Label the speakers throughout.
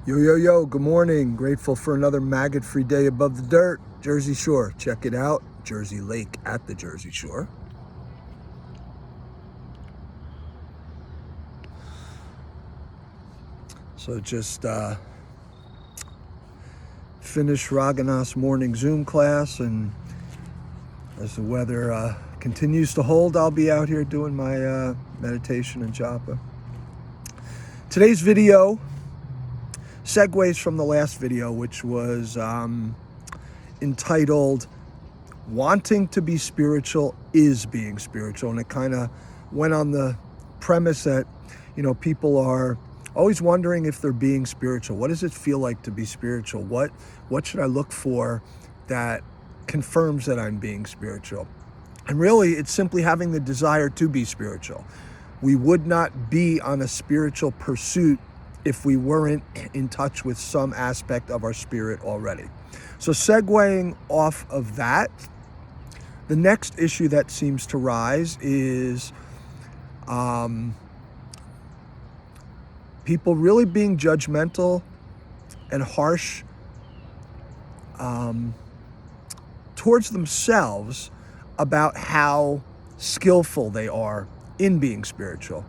Speaker 1: Yo, yo, yo, good morning. Grateful for another maggot-free day above the dirt. Jersey Shore, check it out. Jersey Lake at the Jersey Shore. So just finished Raghunath's morning Zoom class, and as the weather continues to hold, I'll be out here doing my meditation and japa. Today's video segues from the last video, which was entitled "Wanting to be spiritual is being spiritual," and it kind of went on the premise that, people are always wondering if they're being spiritual. What does it feel like to be spiritual? What should I look for that confirms that I'm being spiritual? And really, it's simply having the desire to be spiritual. We would not be on a spiritual pursuit if we weren't in touch with some aspect of our spirit already. So segueing off of that, the next issue that seems to rise is people really being judgmental and harsh towards themselves about how skillful they are in being spiritual.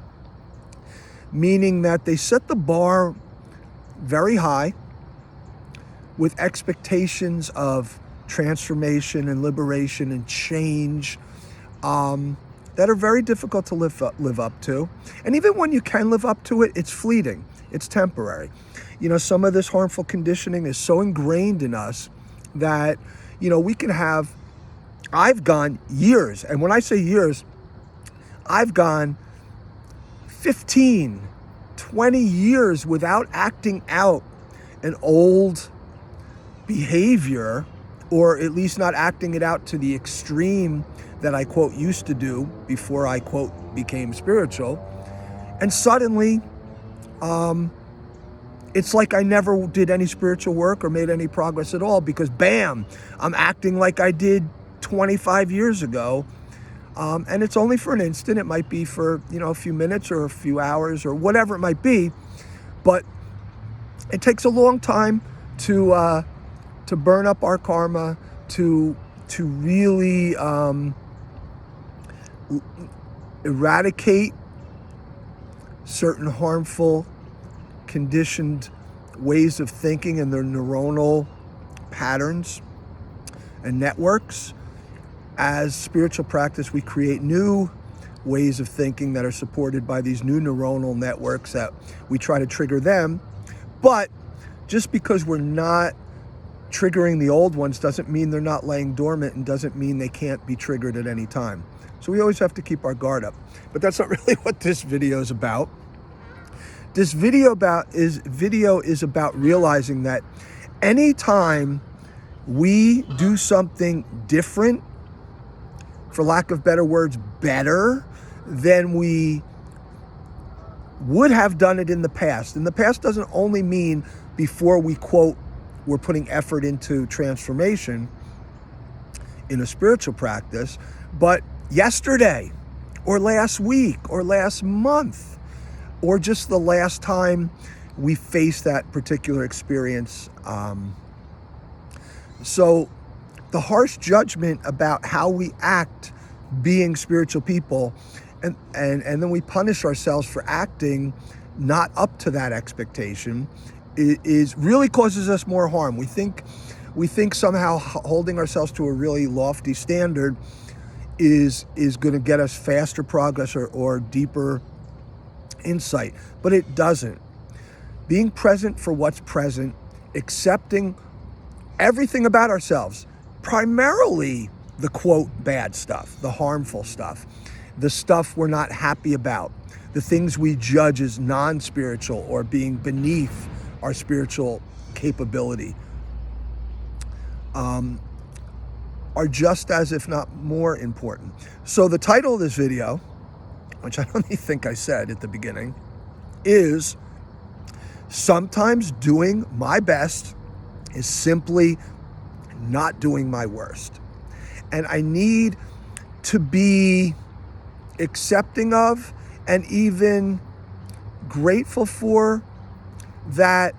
Speaker 1: Meaning that they set the bar very high with expectations of transformation and liberation and change that are very difficult to live up to. And even when you can live up to it, it's fleeting, it's temporary. Some of this harmful conditioning is so ingrained in us that, we can have, I've gone years, and when I say years, I've gone 15, 20 years without acting out an old behavior, or at least not acting it out to the extreme that I, quote, used to do before I, quote, became spiritual. And suddenly, it's like I never did any spiritual work or made any progress at all, because bam, I'm acting like I did 25 years ago. And it's only for an instant. It might be for, a few minutes or a few hours or whatever it might be. But it takes a long time to burn up our karma, to really eradicate certain harmful, conditioned ways of thinking and their neuronal patterns and networks. As spiritual practice, we create new ways of thinking that are supported by these new neuronal networks that we try to trigger them. But just because we're not triggering the old ones doesn't mean they're not laying dormant, and doesn't mean they can't be triggered at any time. So we always have to keep our guard up. But that's not really what this video is about. This video is about realizing that anytime we do something different, for lack of better words, better than we would have done it in the past. And the past doesn't only mean before we, quote, we're putting effort into transformation in a spiritual practice, but yesterday or last week or last month or just the last time we faced that particular experience. So the harsh judgment about how we act being spiritual people, and then we punish ourselves for acting not up to that expectation, is really causes us more harm. We think somehow holding ourselves to a really lofty standard is going to get us faster progress or deeper insight, but it doesn't. Being present for what's present, accepting everything about ourselves, primarily the, quote, bad stuff, the harmful stuff, the stuff we're not happy about, the things we judge as non-spiritual or being beneath our spiritual capability, are just as, if not more, important. So the title of this video, which I don't even think I said at the beginning, is sometimes doing my best is simply not doing my worst. And I need to be accepting of and even grateful for that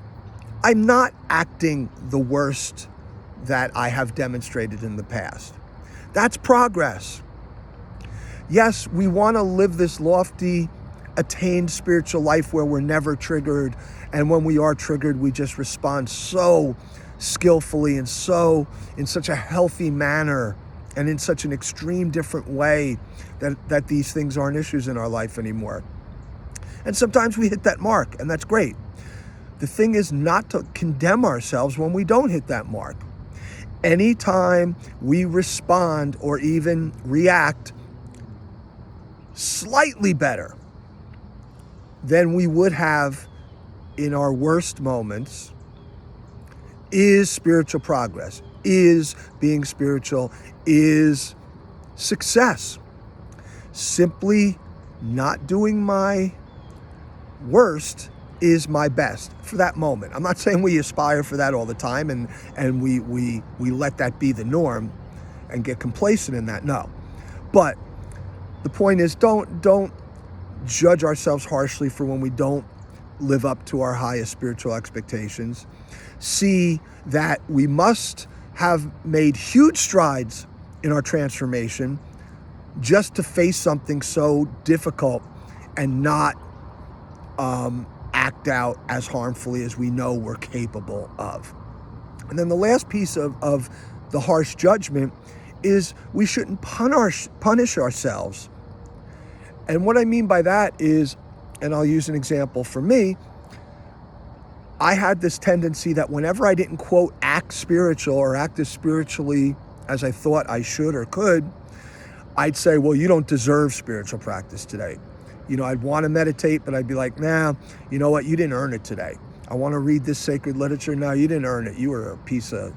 Speaker 1: I'm not acting the worst that I have demonstrated in the past. That's progress. Yes, we want to live this lofty, attained spiritual life where we're never triggered, and when we are triggered, we just respond so skillfully and so in such a healthy manner and in such an extreme different way that these things aren't issues in our life anymore. And sometimes we hit that mark, and that's great. The thing is not to condemn ourselves when we don't hit that mark. Anytime we respond or even react slightly better than we would have in our worst moments is spiritual progress, is being spiritual, is success. Simply not doing my worst is my best for that moment. I'm not saying we aspire for that all the time and we let that be the norm and get complacent in that. No. But the point is, don't judge ourselves harshly for when we don't live up to our highest spiritual expectations. See that we must have made huge strides in our transformation just to face something so difficult and not act out as harmfully as we know we're capable of. And then the last piece of the harsh judgment is we shouldn't punish ourselves. And what I mean by that is, and I'll use an example for me, I had this tendency that whenever I didn't, quote, act spiritual or act as spiritually as I thought I should or could, I'd say, well, you don't deserve spiritual practice today. You know, I'd want to meditate, but I'd be like, nah, you know what? You didn't earn it today. I want to read this sacred literature. No, you didn't earn it. You were a piece of,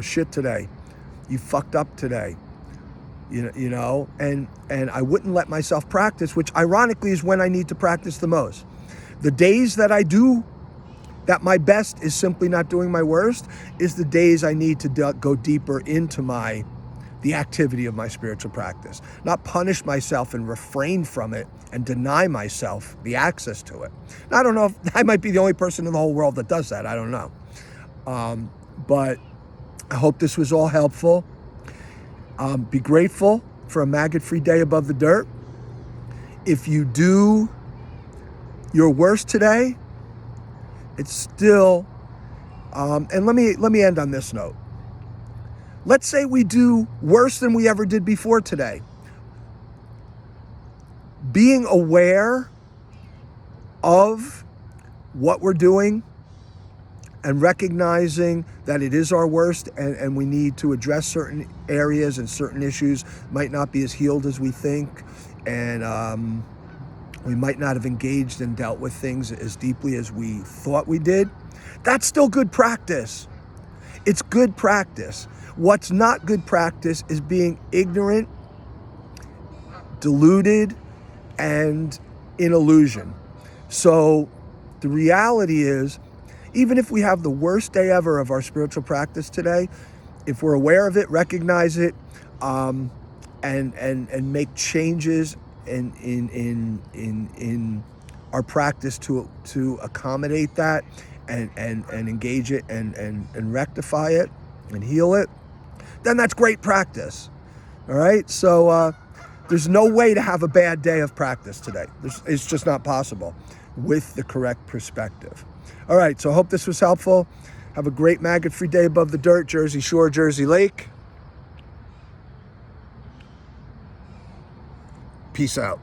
Speaker 1: shit today. You fucked up today. And I wouldn't let myself practice, which ironically is when I need to practice the most. The days that I do, that my best is simply not doing my worst, is the days I need to go deeper into the activity of my spiritual practice. Not punish myself and refrain from it and deny myself the access to it. Now, I don't know if I might be the only person in the whole world that does that. I don't know. But I hope this was all helpful. Be grateful for a maggot-free day above the dirt. If you do your worst today, it's still, and let me end on this note. Let's say we do worse than we ever did before today. Being aware of what we're doing and recognizing that it is our worst and we need to address certain areas and certain issues might not be as healed as we think, and we might not have engaged and dealt with things as deeply as we thought we did. That's still good practice. It's good practice. What's not good practice is being ignorant, deluded, and in illusion. So the reality is, even if we have the worst day ever of our spiritual practice today, if we're aware of it, recognize it, and make changes in our practice to accommodate that and engage it and rectify it and heal it, then that's great practice. All right? So there's no way to have a bad day of practice today. It's just not possible with the correct perspective. All right, so I hope this was helpful. Have a great maggot-free day above the dirt, Jersey Shore, Jersey Lake. Peace out.